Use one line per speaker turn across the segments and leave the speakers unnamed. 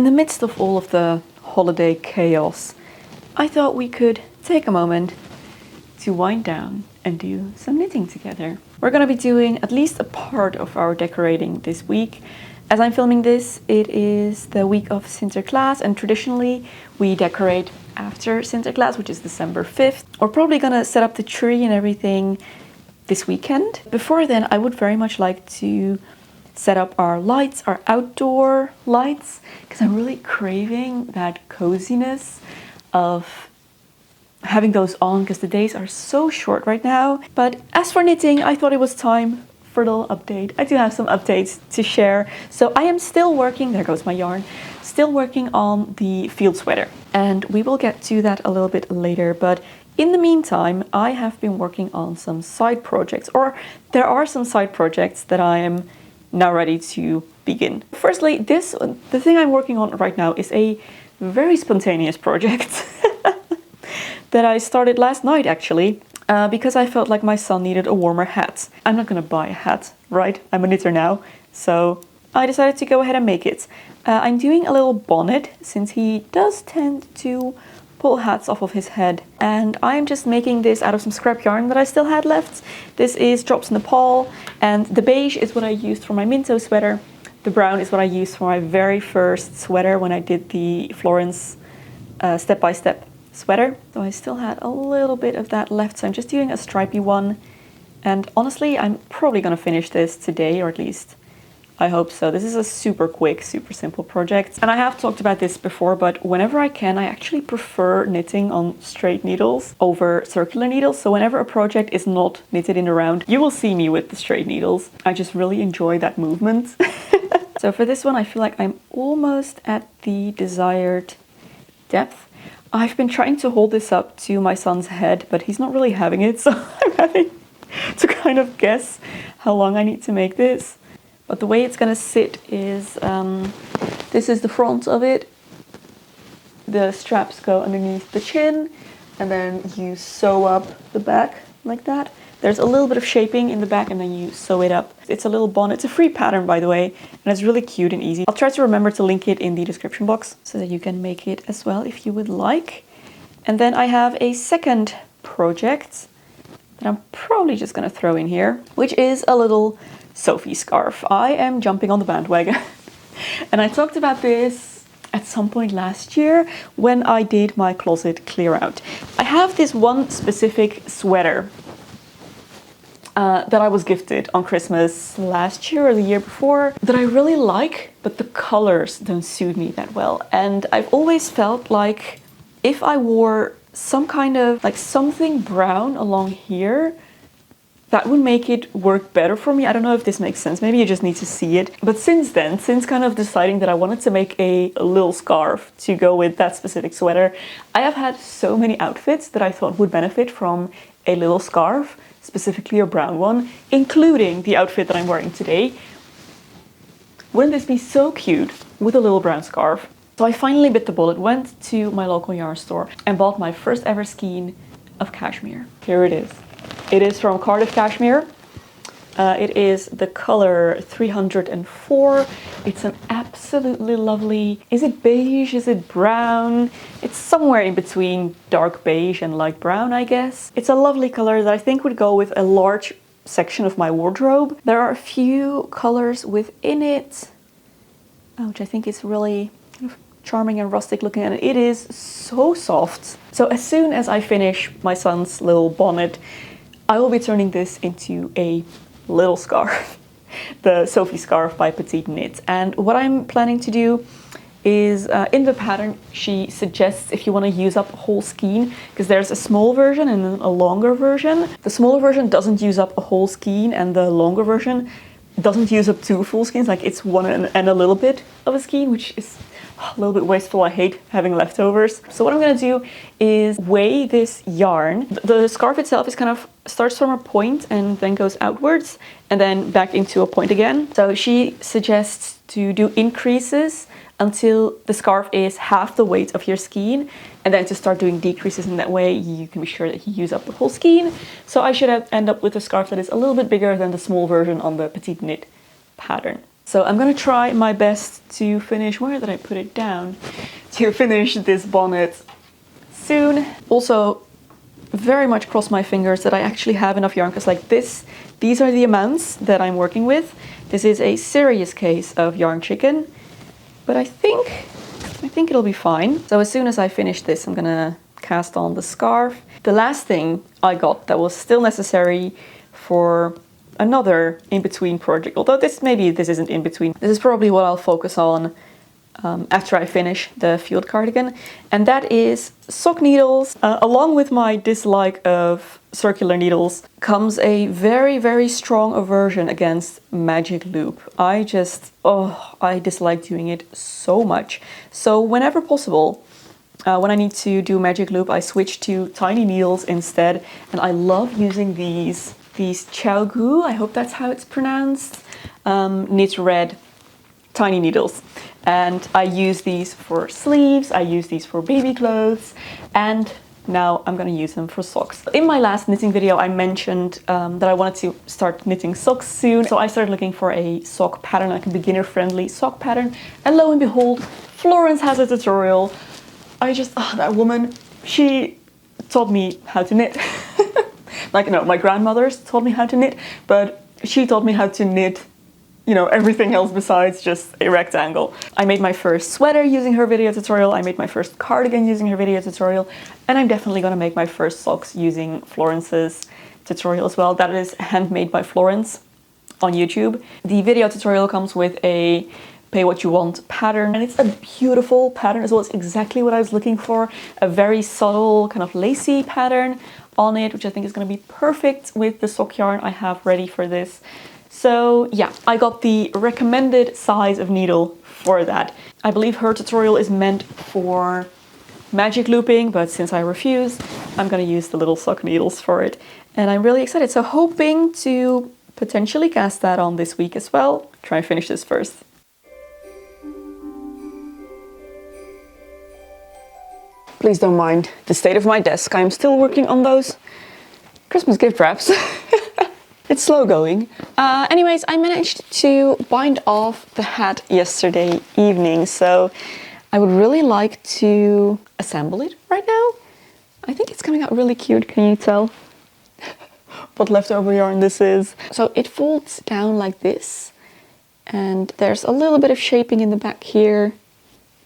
in the midst of all of the holiday chaos, I thought we could take a moment to wind down and do some knitting together. We're going to be doing at least a part of our decorating this week. As I'm filming this, it is the week of Sinterklaas, and traditionally we decorate after Sinterklaas, which is December 5th. We're probably going to set up the tree and everything this weekend. Before then, I would very much like to set up our lights, our outdoor lights, because I'm really craving that coziness of having those on because the days are so short right now. But as for knitting, I thought it was time for a little update. I do have some updates to share. So I am still working, there goes my yarn, still working on the field sweater. And we will get to that a little bit later. But in the meantime, I have been working on some side projects, or there are some side projects that I am now ready to begin. Firstly, the thing I'm working on right now is a very spontaneous project that I started last night actually, because I felt like my son needed a warmer hat. I'm not gonna buy a hat, right? I'm a knitter now, so I decided to go ahead and make it. I'm doing a little bonnet since he does tend to pull hats off of his head, and I'm just making this out of some scrap yarn that I still had left. This is Drops Nepal, and the beige is what I used for my Minto sweater. The brown is what I used for my very first sweater when I did the Florence step-by-step sweater. So I still had a little bit of that left, so I'm just doing a stripy one. And honestly, I'm probably gonna finish this today, or at least I hope so. This is a super quick, super simple project. And I have talked about this before, but whenever I can, I actually prefer knitting on straight needles over circular needles. So whenever a project is not knitted in a round, you will see me with the straight needles. I just really enjoy that movement. So for this one, I feel like I'm almost at the desired depth. I've been trying to hold this up to my son's head, but he's not really having it, so I'm having to kind of guess how long I need to make this. But the way it's gonna sit is, this is the front of it. The straps go underneath the chin, and then you sew up the back like that. There's a little bit of shaping in the back, and then you sew it up. It's a little bonnet. It's a free pattern, by the way, and it's really cute and easy. I'll try to remember to link it in the description box so that you can make it as well if you would like. And then I have a second project that I'm probably just gonna throw in here, which is a little Sophie scarf. I am jumping on the bandwagon. And I talked about this at some point last year when I did my closet clear out. I have this one specific sweater that I was gifted on Christmas last year or the year before that I really like, but the colors don't suit me that well. And I've always felt like if I wore some kind of like something brown along here, that would make it work better for me. I don't know if this makes sense. Maybe you just need to see it. But since then, since kind of deciding that I wanted to make a little scarf to go with that specific sweater, I have had so many outfits that I thought would benefit from a little scarf, specifically a brown one, including the outfit that I'm wearing today. Wouldn't this be so cute with a little brown scarf? So I finally bit the bullet, went to my local yarn store and bought my first ever skein of cashmere. Here it is. It is from Cardiff Cashmere. It is the color 304. It's an absolutely lovely, is it beige, is it brown? It's somewhere in between dark beige and light brown, I guess. It's a lovely color that I think would go with a large section of my wardrobe. There are a few colors within it, which I think is really kind of charming and rustic looking, and it is so soft. So as soon as I finish my son's little bonnet, I will be turning this into a little scarf, the Sophie scarf by Petite Knit. And what I'm planning to do is, in the pattern, she suggests if you want to use up a whole skein, because there's a small version and then a longer version. The smaller version doesn't use up a whole skein, and the longer version doesn't use up 2 full skeins, like it's 1 and a little bit of a skein, which is a little bit wasteful. I hate having leftovers. So what I'm gonna do is weigh this yarn. The scarf itself is kind of starts from a point and then goes outwards and then back into a point again. So she suggests to do increases until the scarf is half the weight of your skein, and then to start doing decreases, in that way you can be sure that you use up the whole skein. So I should end up with a scarf that is a little bit bigger than the small version on the Petite Knit pattern. So I'm gonna try my best to finish, where did I put it down? To finish this bonnet soon. Also, very much cross my fingers that I actually have enough yarn, because like these are the amounts that I'm working with. This is a serious case of yarn chicken, but I think it'll be fine. So as soon as I finish this, I'm gonna cast on the scarf. The last thing I got that was still necessary for another in-between project, although this isn't in-between. This is probably what I'll focus on after I finish the field cardigan, and that is sock needles. Along with my dislike of circular needles comes a very, very strong aversion against magic loop. I dislike doing it so much. So whenever possible, when I need to do magic loop, I switch to tiny needles instead, and I love using these Gu, I hope that's how it's pronounced, knit red tiny needles. And I use these for sleeves, I use these for baby clothes, and now I'm gonna use them for socks. In my last knitting video, I mentioned that I wanted to start knitting socks soon. So I started looking for a sock pattern, like a beginner-friendly sock pattern. And lo and behold, Florence has a tutorial. That woman, she taught me how to knit. Like, no, my grandmothers taught me how to knit, but she taught me how to knit, you know, everything else besides just a rectangle. I made my first sweater using her video tutorial, I made my first cardigan using her video tutorial, and I'm definitely gonna make my first socks using Florence's tutorial as well. That is handmade by Florence on YouTube. The video tutorial comes with a pay what you want pattern, and it's a beautiful pattern as well. It's exactly what I was looking for, a very subtle kind of lacy pattern on it, which I think is going to be perfect with the sock yarn I have ready for this. So yeah, I got the recommended size of needle for that. I believe her tutorial is meant for magic looping, but since I refuse, I'm going to use the little sock needles for it, and I'm really excited. So hoping to potentially cast that on this week as well. Try and finish this first. Please don't mind the state of my desk. I'm still working on those Christmas gift wraps. It's slow going. Anyways, I managed to bind off the hat yesterday evening, so I would really like to assemble it right now. I think it's coming out really cute, can you tell? What leftover yarn this is. So it folds down like this, and there's a little bit of shaping in the back here.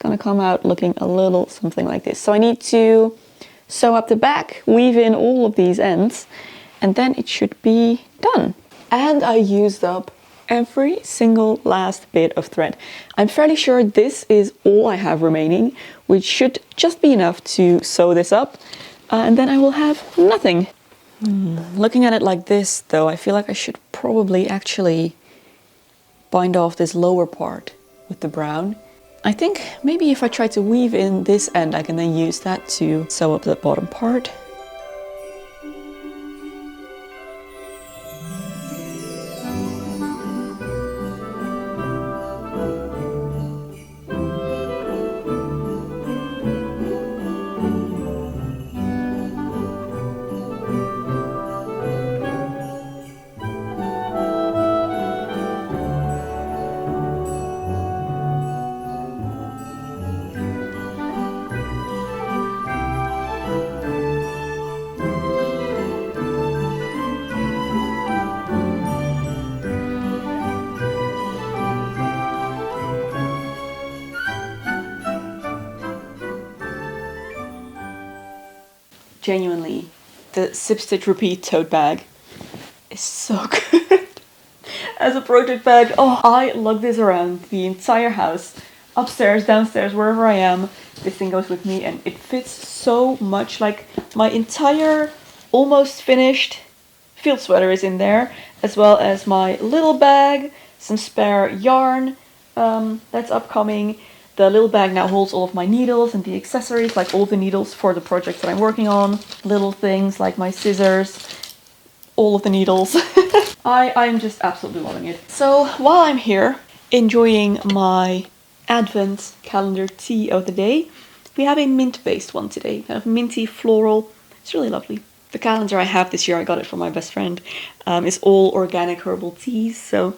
Gonna come out looking a little something like this. So I need to sew up the back, weave in all of these ends, and then it should be done. And I used up every single last bit of thread. I'm fairly sure this is all I have remaining, which should just be enough to sew this up, and then I will have nothing. Looking at it like this though, I feel like I should probably actually bind off this lower part with the brown. I think maybe if I try to weave in this end, I can then use that to sew up the bottom part. Genuinely, the Sip Stitch Repeat tote bag is so good. As a project bag, oh, I lug this around the entire house, upstairs, downstairs, wherever I am. This thing goes with me, and it fits so much. Like, my entire almost finished field sweater is in there, as well as my little bag, some spare yarn that's upcoming. The little bag now holds all of my needles and the accessories, like all the needles for the project that I'm working on. Little things like my scissors, all of the needles. I'm just absolutely loving it. So while I'm here enjoying my advent calendar tea of the day, we have a mint-based one today, kind of minty floral. It's really lovely. The calendar I have this year, I got it from my best friend, is all organic herbal teas, so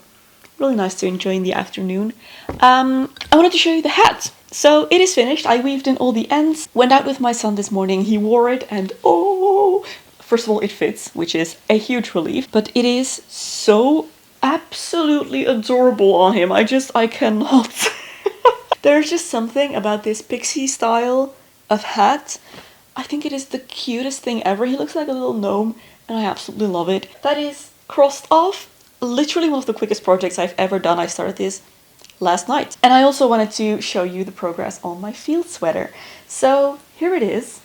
really nice to enjoy in the afternoon. I wanted to show you the hat. So it is finished. I weaved in all the ends. Went out with my son this morning. He wore it and oh, first of all, it fits, which is a huge relief. But it is so absolutely adorable on him. I cannot. There's just something about this pixie style of hat. I think it is the cutest thing ever. He looks like a little gnome and I absolutely love it. That is crossed off. Literally one of the quickest projects I've ever done. I started this last night. And I also wanted to show you the progress on my field sweater. So here it is,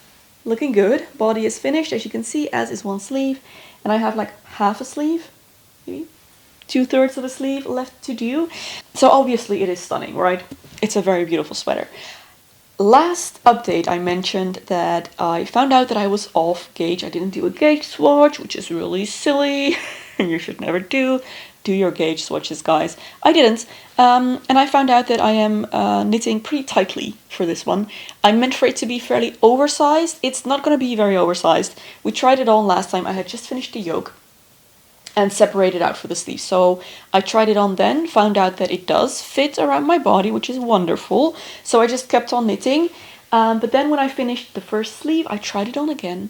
looking good. Body is finished, as you can see, as is one sleeve. And I have like half a sleeve, maybe 2/3 of a sleeve left to do. So obviously it is stunning, right? It's a very beautiful sweater. Last update, I mentioned that I found out that I was off gauge. I didn't do a gauge swatch, which is really silly. And you should never do your gauge swatches, guys. I didn't, and I found out that I am knitting pretty tightly for this one. I meant for it to be fairly oversized. It's not going to be very oversized. We tried it on last time. I had just finished the yoke and separated out for the sleeve. So I tried it on then, found out that it does fit around my body, which is wonderful. So I just kept on knitting. But then when I finished the first sleeve, I tried it on again.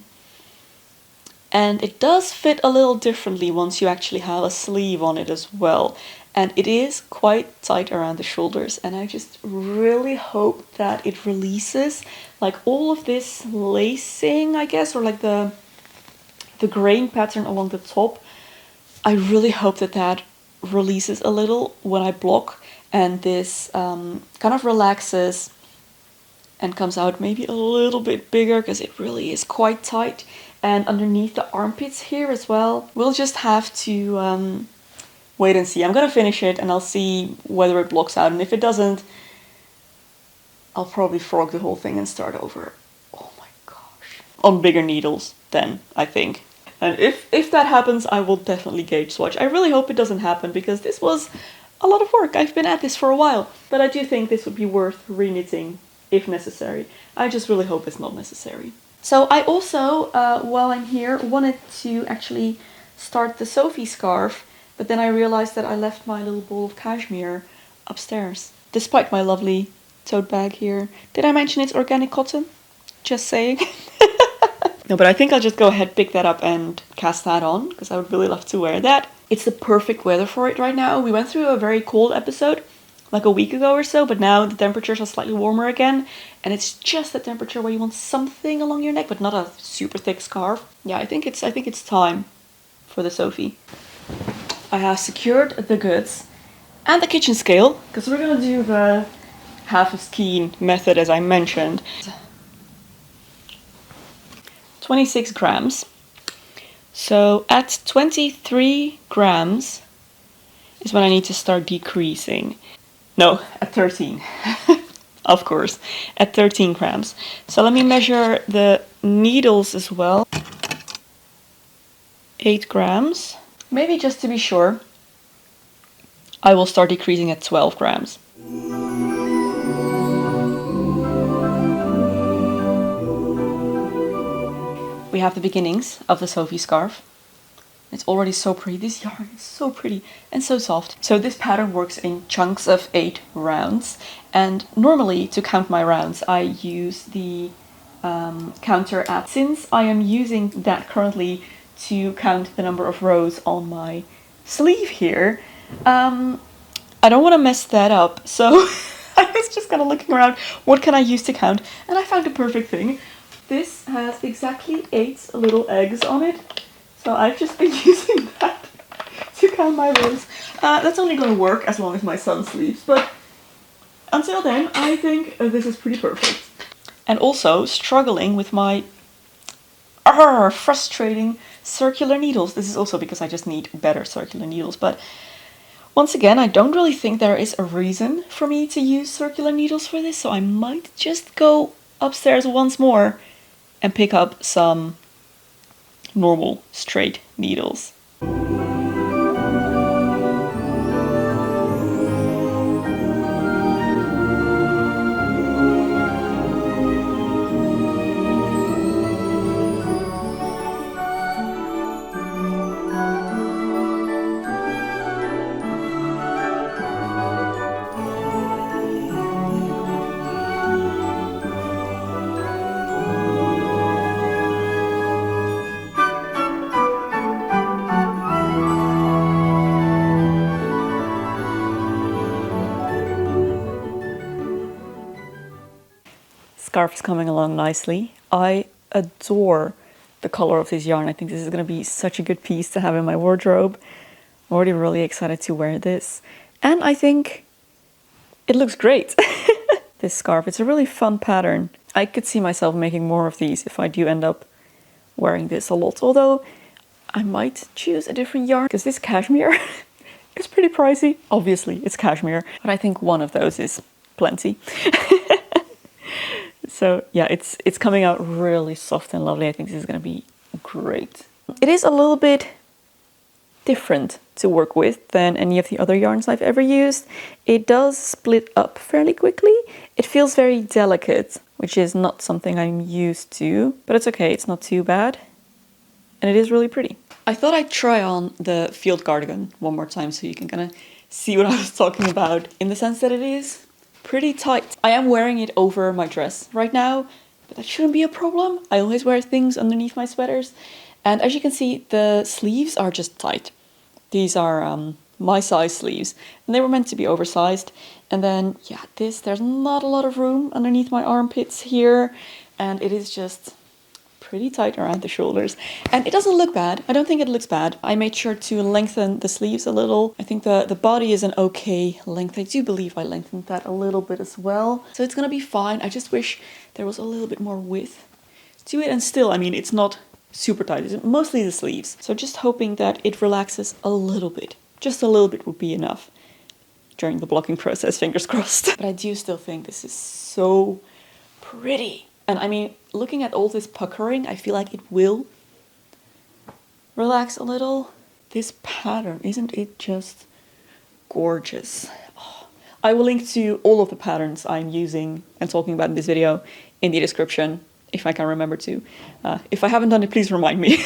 And it does fit a little differently once you actually have a sleeve on it as well. And it is quite tight around the shoulders. And I just really hope that it releases like all of this lacing, I guess, or like the grain pattern along the top. I really hope that that releases a little when I block and this kind of relaxes and comes out maybe a little bit bigger because it really is quite tight. And underneath the armpits here as well. We'll just have to wait and see. I'm gonna finish it and I'll see whether it blocks out. And if it doesn't, I'll probably frog the whole thing and start over. Oh my gosh. On bigger needles then, I think. And if that happens, I will definitely gauge swatch. I really hope it doesn't happen because this was a lot of work. I've been at this for a while. But I do think this would be worth re-knitting if necessary. I just really hope it's not necessary. So I also, while I'm here, wanted to actually start the Sophie scarf, but then I realized that I left my little ball of cashmere upstairs, despite my lovely tote bag here. Did I mention it's organic cotton? Just saying. No, but I think I'll just go ahead, pick that up and cast that on, because I would really love to wear that. It's the perfect weather for it right now. We went through a very cold episode, like a week ago or so, but now the temperatures are slightly warmer again, and it's just the temperature where you want something along your neck, but not a super thick scarf. Yeah, I think it's time for the Sophie. I have secured the goods and the kitchen scale, because we're gonna do the half a skein method as I mentioned. 26 grams. So at 23 grams is when I need to start decreasing. No, at 13. Of course, at 13 grams. So let me measure the needles as well. 8 grams. Maybe just to be sure, I will start decreasing at 12 grams. We have the beginnings of the Sophie scarf. It's already so pretty. This yarn is so pretty and so soft. So this pattern works in chunks of 8 rounds. And normally, to count my rounds, I use the counter app. Since I am using that currently to count the number of rows on my sleeve here, I don't want to mess that up. So I was just kind of looking around, what can I use to count? And I found the perfect thing. This has exactly 8 little eggs on it. So I've just been using that to count my rows. That's only going to work as long as my son sleeps, but until then, I think this is pretty perfect. And also struggling with my frustrating circular needles. This is also because I just need better circular needles, but once again, I don't really think there is a reason for me to use circular needles for this, so I might just go upstairs once more and pick up some normal straight needles. Scarf is coming along nicely. I adore the color of this yarn. I think this is going to be such a good piece to have in my wardrobe. I'm already really excited to wear this. And I think it looks great. This scarf, it's a really fun pattern. I could see myself making more of these if I do end up wearing this a lot. Although I might choose a different yarn because this cashmere is pretty pricey. Obviously, it's cashmere, but I think one of those is plenty. So yeah, it's coming out really soft and lovely. I think this is going to be great. It is a little bit different to work with than any of the other yarns I've ever used. It does split up fairly quickly. It feels very delicate, which is not something I'm used to, but it's okay. It's not too bad. And it is really pretty. I thought I'd try on the field cardigan one more time so you can kind of see what I was talking about, in the sense that it is pretty tight. I am wearing it over my dress right now, but that shouldn't be a problem. I always wear things underneath my sweaters. And as you can see, the sleeves are just tight. These are my size sleeves, and they were meant to be oversized. And then, yeah, there's not a lot of room underneath my armpits here, and it is just pretty tight around the shoulders. And it doesn't look bad. I don't think it looks bad. I made sure to lengthen the sleeves a little. I think the body is an okay length. I do believe I lengthened that a little bit as well. So it's gonna be fine. I just wish there was a little bit more width to it. And still, I mean, it's not super tight. It's mostly the sleeves. So just hoping that it relaxes a little bit. Just a little bit would be enough during the blocking process, fingers crossed. But I do still think this is so pretty. And I mean, looking at all this puckering, I feel like it will relax a little. This pattern, isn't it just gorgeous? Oh, I will link to all of the patterns I'm using and talking about in this video in the description, if I can remember to. If I haven't done it, please remind me.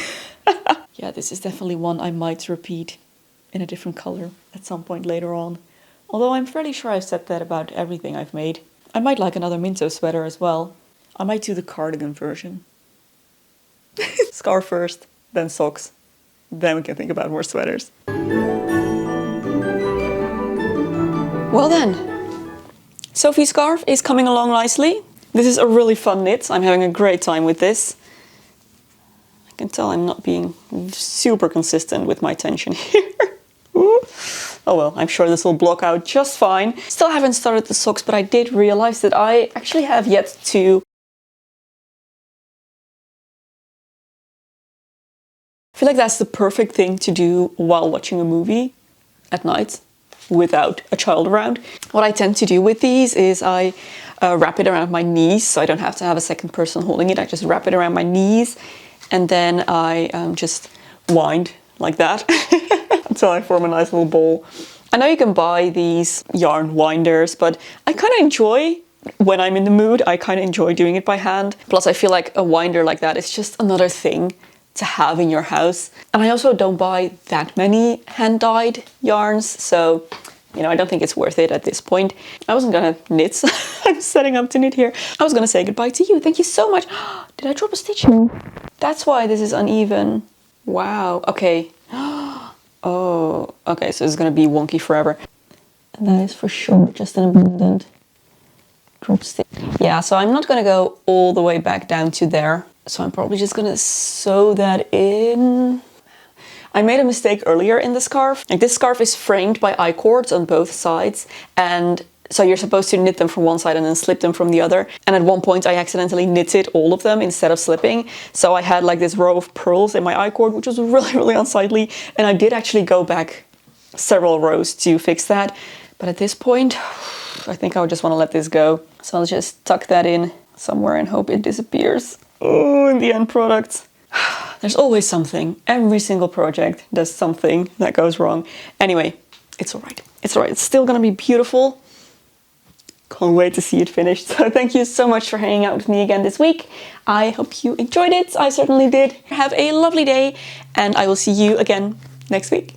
Yeah, this is definitely one I might repeat in a different color at some point later on. Although I'm fairly sure I've said that about everything I've made. I might like another Minto sweater as well. I might do the cardigan version. Scarf first, then socks. Then we can think about more sweaters. Well then, Sophie's scarf is coming along nicely. This is a really fun knit. I'm having a great time with this. I can tell I'm not being super consistent with my tension here. Oh well, I'm sure this will block out just fine. Still haven't started the socks, but I did realize that I actually have yet to... I feel like that's the perfect thing to do while watching a movie at night without a child around. What I tend to do with these is I wrap it around my knees, so I don't have to have a second person holding it. I just wrap it around my knees, and then I just wind like that until I form a nice little ball. I know you can buy these yarn winders, but I kind of enjoy, when I'm in the mood, I kind of enjoy doing it by hand. Plus I feel like a winder like that is just another thing to have in your house. And I also don't buy that many hand-dyed yarns, so you know, I don't think it's worth it at this point. I wasn't gonna knit. I'm setting up to knit here. I was gonna say goodbye to you. Thank you so much. Did I drop a stitch? That's why this is uneven. Wow. Okay. Oh, okay. So it's gonna be wonky forever. And that is for sure just an abundant drop stitch. Yeah. So I'm not gonna go all the way back down to there. So I'm probably just gonna sew that in. I made a mistake earlier in the scarf. Like, this scarf is framed by I-cords on both sides, and so you're supposed to knit them from one side and then slip them from the other. And at one point I accidentally knitted all of them instead of slipping. So I had like this row of pearls in my I-cord, which was really, really unsightly. And I did actually go back several rows to fix that. But at this point, I think I would just want to let this go. So I'll just tuck that in somewhere and hope it disappears. Oh, in the end product. There's always something. Every single project does something that goes wrong. Anyway, it's all right. It's all right. It's still gonna be beautiful. Can't wait to see it finished. So thank you so much for hanging out with me again this week. I hope you enjoyed it. I certainly did. Have a lovely day, and I will see you again next week.